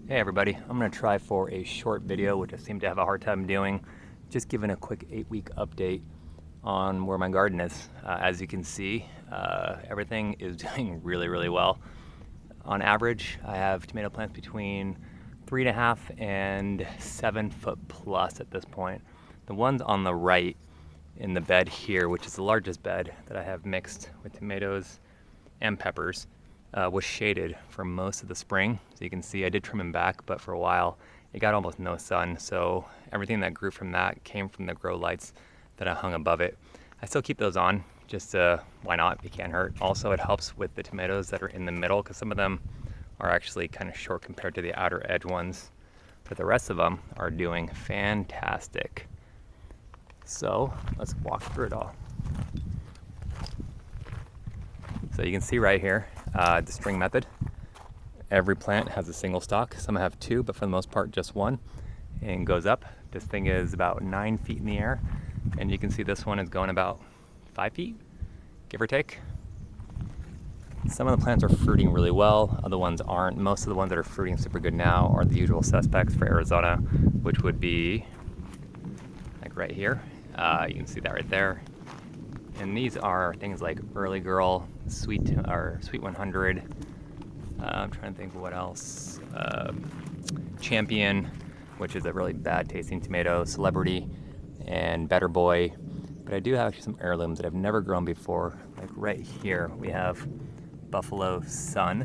Hey everybody, I'm going to try for a short video, which I seem to have a hard time doing, just giving a quick 8-week update on where my garden is. As you can see, everything is doing really well. On average, I have tomato plants between 3.5 and 7 foot plus at this point. The ones on the right in the bed here, which is the largest bed that I have mixed with tomatoes and peppers, was shaded for most of the spring. So you can see I did trim them back, but for a while it got almost no sun. So everything that grew from that came from the grow lights that I hung above it. I still keep those on, just why not? It can't hurt. Also, it helps with the tomatoes that are in the middle because some of them are actually kind of short compared to the outer edge ones, but the rest of them are doing fantastic. So let's walk through it all. So you can see right here, the string method. Every plant has a single stalk. Some have two, but for the most part, just one, and goes up. This thing is about 9 feet in the air, and you can see this one is going about 5 feet, give or take. Some of the plants are fruiting really well, other ones aren't. Most of the ones that are fruiting super good now are the usual suspects for Arizona, which would be like right here. You can see that right there. And these are things like Early Girl, Sweet 100. I'm trying to think of what else. Champion, which is a really bad tasting tomato. Celebrity and Better Boy. But I do have actually some heirlooms that I've never grown before. Like right here, we have Buffalo Sun,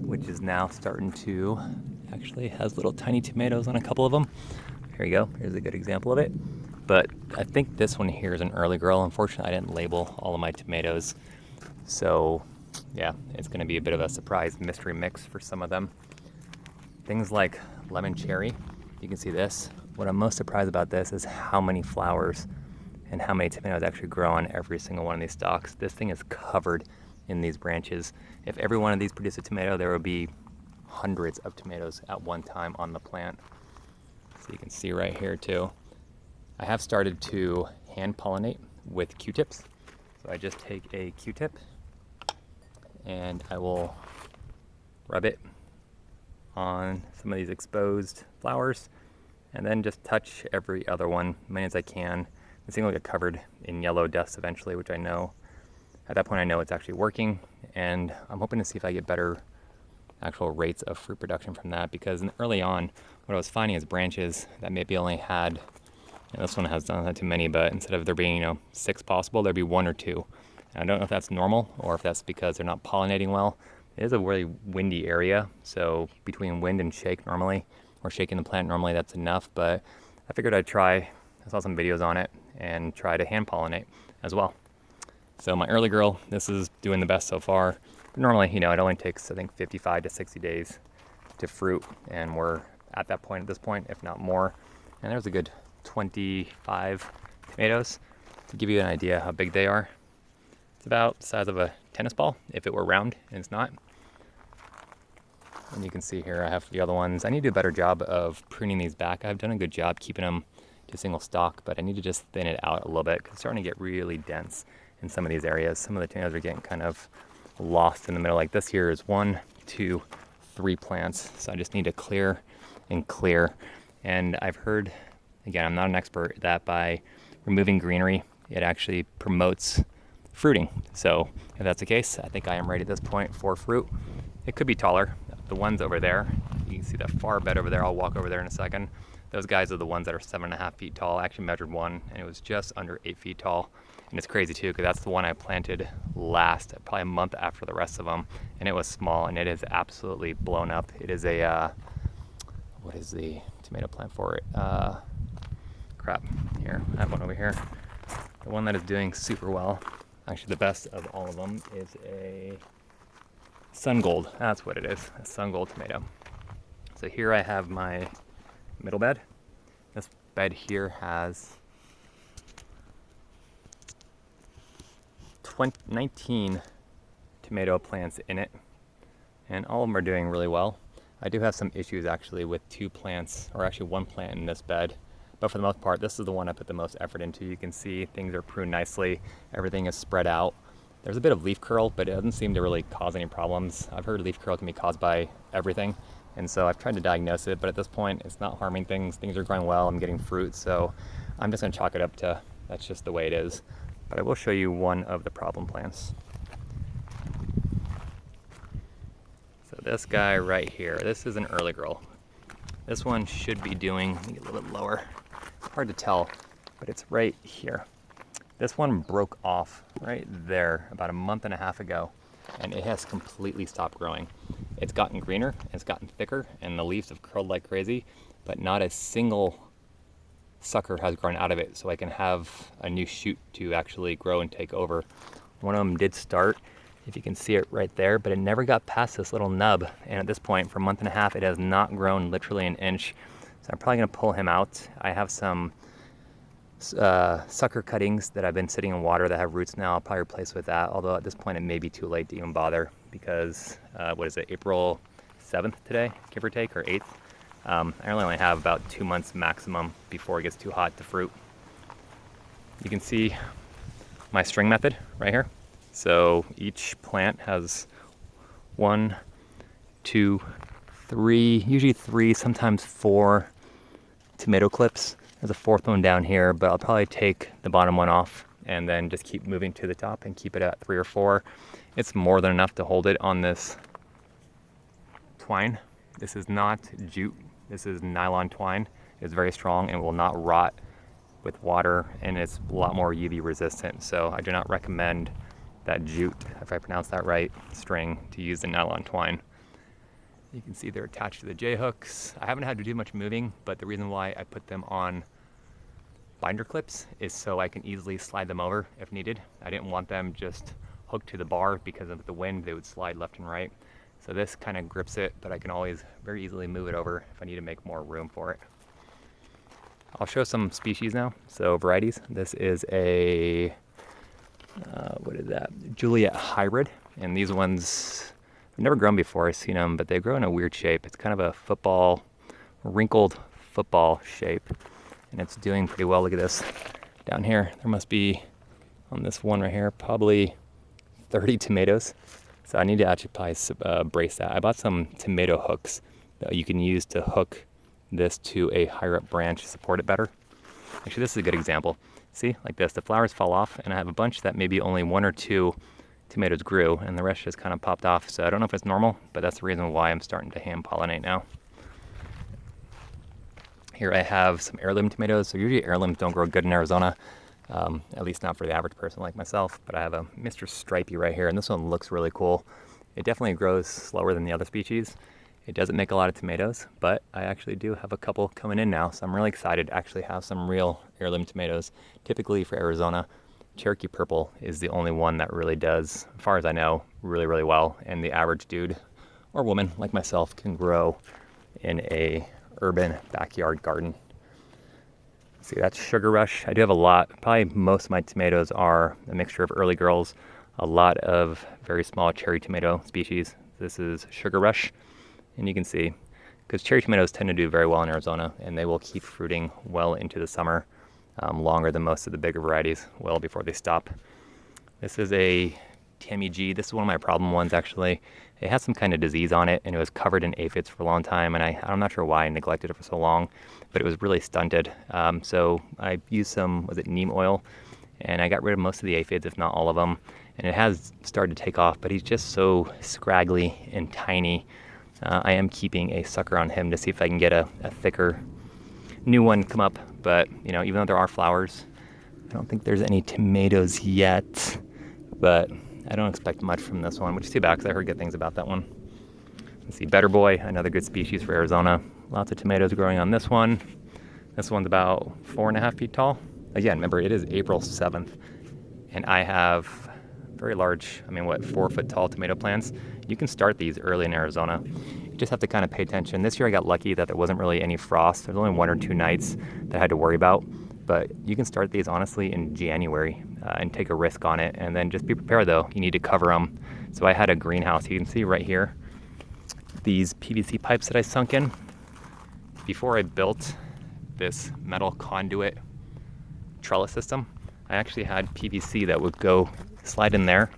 which is now starting to actually has little tiny tomatoes on a couple of them. Here you go. Here's a good example of it. But I think this one here is an Early Girl. Unfortunately, I didn't label all of my tomatoes. So yeah, it's gonna be a bit of a surprise mystery mix for some of them. Things like lemon cherry, you can see this. What I'm most surprised about this is how many flowers and how many tomatoes actually grow on every single one of these stalks. This thing is covered in these branches. If every one of these produced a tomato, there would be hundreds of tomatoes at one time on the plant. So you can see right here too. I have started to hand pollinate with Q-tips. So I just take a Q-tip and I will rub it on some of these exposed flowers and then just touch every other one, as many as I can. This thing will get covered in yellow dust eventually, which I know, at that point I know it's actually working, and I'm hoping to see if I get better actual rates of fruit production from that, because early on, what I was finding is branches that maybe only had, this one has not too many, but instead of there being 6 possible, there'd be 1 or 2. And I don't know if that's normal or if that's because they're not pollinating well. It is a really windy area, so between wind and shake normally, or shaking the plant normally, that's enough, but I figured I'd try. I saw some videos on it and try to hand pollinate as well. So my Early Girl, this is doing the best so far. Normally, it only takes, I think, 55 to 60 days to fruit, and we're at that point at this point, if not more. And there's a good 25 tomatoes. To give you an idea how big they are, it's about the size of a tennis ball if it were round, and it's not. And you can see here I have the other ones. I need to do a better job of pruning these back. I've done a good job keeping them to single stalk, but I need to just thin it out a little bit because it's starting to get really dense in some of these areas. Some of the tomatoes are getting kind of lost in the middle. Like this here is 1, 2, 3 plants. So I just need to clear and clear. And I've heard, again, I'm not an expert, that by removing greenery, it actually promotes fruiting. So if that's the case, I think I am ready at this point for fruit. It could be taller. The ones over there, you can see that far bed over there. I'll walk over there in a second. Those guys are the ones that are 7.5 feet tall. I actually measured one and it was just under 8 feet tall. And it's crazy too, because that's the one I planted last, probably a month after the rest of them. And it was small and it is absolutely blown up. It is a, what is the tomato plant for it? Crap, here, I have one over here. The one that is doing super well, actually the best of all of them, is a Sun Gold. That's what it is, a Sun Gold tomato. So here I have my middle bed. This bed here has 19 tomato plants in it, and all of them are doing really well. I do have some issues actually with 2 plants, or actually 1 plant in this bed, but for the most part, this is the one I put the most effort into. You can see things are pruned nicely, everything is spread out. There's a bit of leaf curl, but it doesn't seem to really cause any problems. I've heard leaf curl can be caused by everything, And so I've tried to diagnose it, but at this point it's not harming things. Things are growing well, I'm getting fruit, so I'm just gonna chalk it up to that's just the way it is. But I will show you one of the problem plants. So this guy right here, this is an early girl. This one should be doing, let me get a little bit lower. It's hard to tell, but it's right here. This one broke off right there about a month and a half ago, and it has completely stopped growing. It's gotten greener, it's gotten thicker, and the leaves have curled like crazy, but not a single sucker has grown out of it, so I can have a new shoot to actually grow and take over. One of them did start, if you can see it right there, but it never got past this little nub, and at this point, for a month and a half, it has not grown literally an inch, so I'm probably gonna pull him out. I have some sucker cuttings that I've been sitting in water that have roots now. I'll probably replace with that, although at this point it may be too late to even bother because, what is it, April 7th today, give or take, or 8th? I only have about 2 months maximum before it gets too hot to fruit. You can see my string method right here. So each plant has 1, 2, 3, usually 3, sometimes 4 tomato clips. There's a 4th one down here, but I'll probably take the bottom one off and then just keep moving to the top and keep it at 3 or 4. It's more than enough to hold it on this twine. This is not jute, this is nylon twine. It's very strong and will not rot with water, and it's a lot more UV resistant. So I do not recommend that jute, if I pronounce that right, string, to use the nylon twine. You can see they're attached to the J-hooks. I haven't had to do much moving, but the reason why I put them on binder clips is so I can easily slide them over if needed. I didn't want them just hooked to the bar because of the wind, they would slide left and right. So this kind of grips it, but I can always very easily move it over if I need to make more room for it. I'll show some species now, so varieties. This is a, what is that? Juliet hybrid, and these ones, I've never grown before, I've seen them, but they grow in a weird shape. It's kind of a football, wrinkled football shape, and it's doing pretty well. Look at this down here. There must be, on this one right here, probably 30 tomatoes. So I need to actually probably brace that. I bought some tomato hooks that you can use to hook this to a higher up branch to support it better. Actually, this is a good example. See, like this, the flowers fall off, and I have a bunch that maybe only 1 or 2 tomatoes grew, and the rest just kind of popped off. So I don't know if it's normal, but that's the reason why I'm starting to hand pollinate now. Here I have some heirloom tomatoes. So usually heirlooms don't grow good in Arizona, at least not for the average person like myself. But I have a Mr. Stripey right here, and this one looks really cool. It definitely grows slower than the other species. It doesn't make a lot of tomatoes, but I actually do have a couple coming in now, so I'm really excited to actually have some real heirloom tomatoes. Typically for Arizona, Cherokee Purple is the only one that really does, as far as I know, really, really well. And the average dude or woman like myself can grow in a urban backyard garden. See, that's Sugar Rush. I do have a lot, probably most of my tomatoes are a mixture of early girls, a lot of very small cherry tomato species. This is Sugar Rush, and you can see, because cherry tomatoes tend to do very well in Arizona, and they will keep fruiting well into the summer, longer than most of the bigger varieties, well before they stop. This is a Tammy G. This is one of my problem ones, actually. It had some kind of disease on it, and it was covered in aphids for a long time, and I'm not sure why I neglected it for so long, but it was really stunted. So I used some, was it neem oil, and I got rid of most of the aphids, if not all of them, and it has started to take off, but he's just so scraggly and tiny. I am keeping a sucker on him to see if I can get a thicker new one come up, but you know, even though there are flowers, I don't think there's any tomatoes yet, but I don't expect much from this one, which is too bad because I heard good things about that one. Let's see, Better Boy, another good species for Arizona. Lots of tomatoes growing on this one. This one's about 4.5 feet tall. Again, remember, it is April 7th, and I have very large, 4 foot tall tomato plants. You can start these early in Arizona. You just have to kind of pay attention. This year I got lucky that there wasn't really any frost. There's only 1 or 2 nights that I had to worry about, but you can start these honestly in January and take a risk on it, and then just be prepared though. You need to cover them. So I had a greenhouse. You can see right here these PVC pipes that I sunk in. Before I built this metal conduit trellis system, I actually had PVC that would go slide in there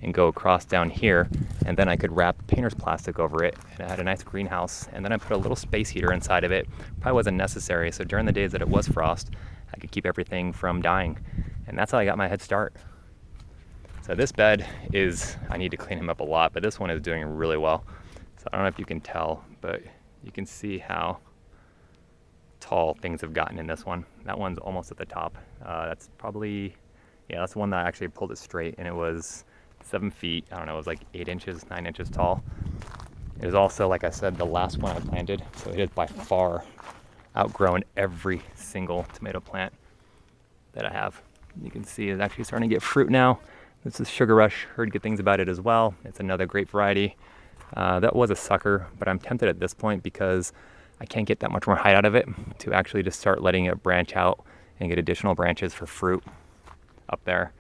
and go across down here, and then I could wrap painter's plastic over it, and I had a nice greenhouse, and then I put a little space heater inside of it. Probably wasn't necessary, so during the days that it was frost, I could keep everything from dying, and that's how I got my head start. So this bed is, I need to clean him up a lot, but this one is doing really well. So I don't know if you can tell, but you can see how tall things have gotten in this one. That one's almost at the top. That's probably, yeah, that's the one that I actually pulled it straight, and it was 7 feet. I don't know, it was like 8 inches, 9 inches tall. It is also, like I said, the last one I planted, so it has by far outgrown every single tomato plant that I have. You can see it's actually starting to get fruit now. This is Sugar Rush. Heard good things about it as well. It's another great variety. That was a sucker, but I'm tempted at this point because I can't get that much more height out of it to actually just start letting it branch out and get additional branches for fruit up there.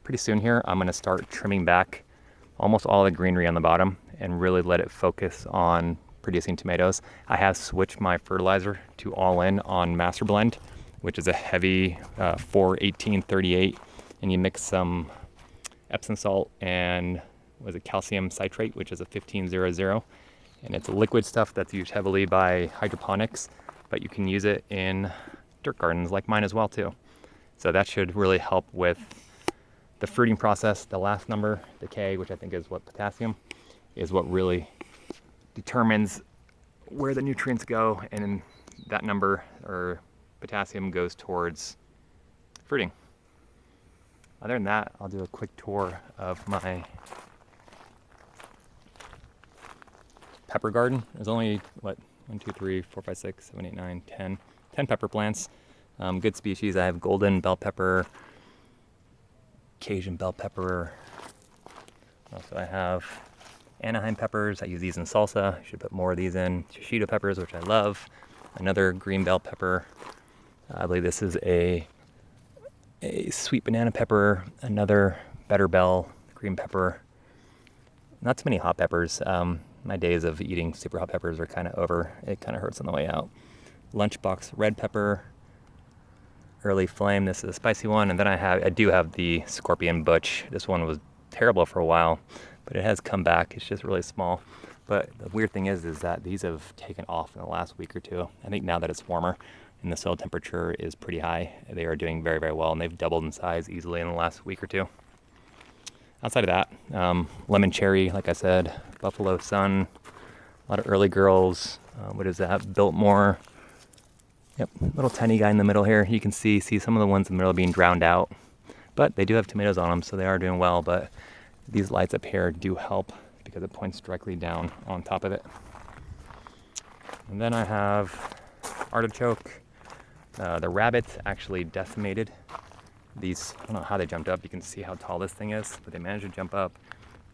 Pretty soon here, I'm gonna start trimming back almost all the greenery on the bottom and really let it focus on producing tomatoes. I have switched my fertilizer to all in on Master Blend, which is a heavy 4-18-38, and you mix some Epsom salt and calcium citrate, which is a 15-00, and it's a liquid stuff that's used heavily by hydroponics, but you can use it in dirt gardens like mine as well too. So that should really help with the fruiting process. The last number, the K, which I think is what potassium, is what really determines where the nutrients go, and that number or potassium goes towards fruiting. Other than that, I'll do a quick tour of my pepper garden. There's only, 1, 2, 3, 4, 5, 6, 7, 8, 9, 10 pepper plants. Good species. I have golden bell pepper, Cajun bell pepper. Also, I have Anaheim peppers. I use these in salsa. I should put more of these in. Shishito peppers, which I love. Another green bell pepper. I believe this is a sweet banana pepper. Another better bell green pepper. Not too many hot peppers. My days of eating super hot peppers are kind of over. It kind of hurts on the way out. Lunchbox red pepper. Early flame. This is a spicy one. And then I do have the scorpion butch. This one was terrible for a while, but it has come back. It's just really small. But the weird thing is that these have taken off in the last week or two. I think now that it's warmer and the soil temperature is pretty high, they are doing very, very well, and they've doubled in size easily in the last week or two. Outside of that, lemon cherry, like I said, Buffalo Sun, a lot of early girls. What is that? Biltmore. Yep, little tiny guy in the middle here. You can see some of the ones in the middle being drowned out, but they do have tomatoes on them, so they are doing well. But these lights up here do help because it points directly down on top of it. And then I have artichoke. The rabbits actually decimated these. I don't know how they jumped up. You can see how tall this thing is, but they managed to jump up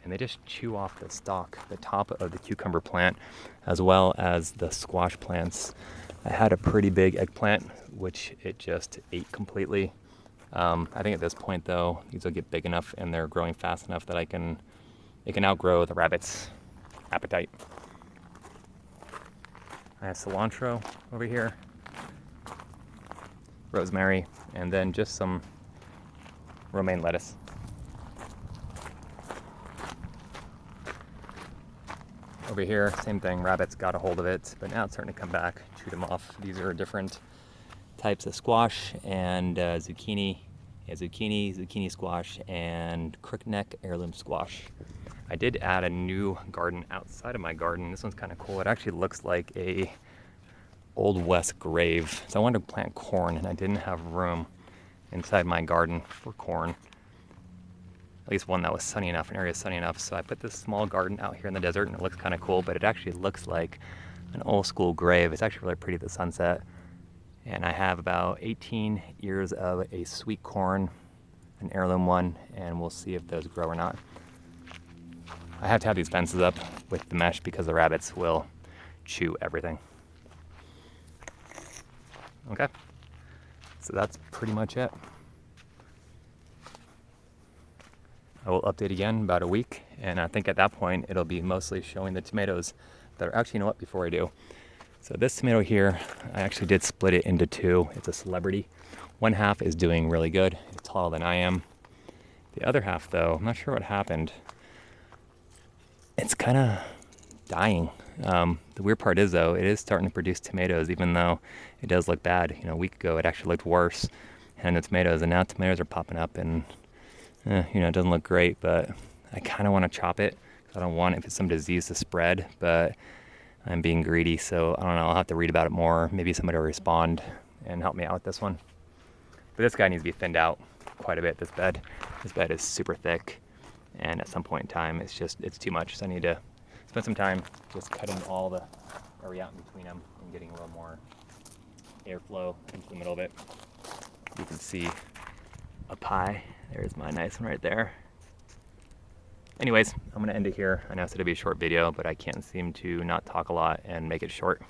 and they just chew off the stalk, the top of the cucumber plant, as well as the squash plants. I had a pretty big eggplant, which it just ate completely. I think at this point though, these will get big enough and they're growing fast enough that it can outgrow the rabbit's appetite. I have cilantro over here, rosemary, and then just some romaine lettuce. Over here, same thing, rabbits got a hold of it, but now it's starting to come back, chewed them off. These are different types of squash and zucchini. Yeah, zucchini squash, and crookneck heirloom squash. I did add a new garden outside of my garden. This one's kind of cool. It actually looks like a Old West grave. So I wanted to plant corn, and I didn't have room inside my garden for corn. At least one that was sunny enough, an area sunny enough. So I put this small garden out here in the desert, and it looks kind of cool, but it actually looks like an old school grave. It's actually really pretty at the sunset. And I have about 18 ears of a sweet corn, an heirloom one, and we'll see if those grow or not. I have to have these fences up with the mesh because the rabbits will chew everything. Okay, so that's pretty much it. I will update again in about a week, and I think at that point it'll be mostly showing the tomatoes that are actually, you know what, before I do. So this tomato here, I actually did split it into two. It's a celebrity. One half is doing really good. It's taller than I am. The other half though, I'm not sure what happened. It's kind of dying. The weird part is though, it is starting to produce tomatoes, even though it does look bad. You know, a week ago it actually looked worse, and the tomatoes, and now tomatoes are popping up, and you know, it doesn't look great. But I kind of want to chop it. I don't want if it's some disease to spread, but I'm being greedy, so I don't know. I'll have to read about it more. Maybe somebody will respond and help me out with this one. But this guy needs to be thinned out quite a bit. This bed is super thick, and at some point in time, it's too much. So I need to spend some time just cutting all the area out in between them and getting a little more airflow into the middle of it. You can see up high. There's my nice one right there. Anyways, I'm gonna end it here. I know I said it'd be a short video, but I can't seem to not talk a lot and make it short.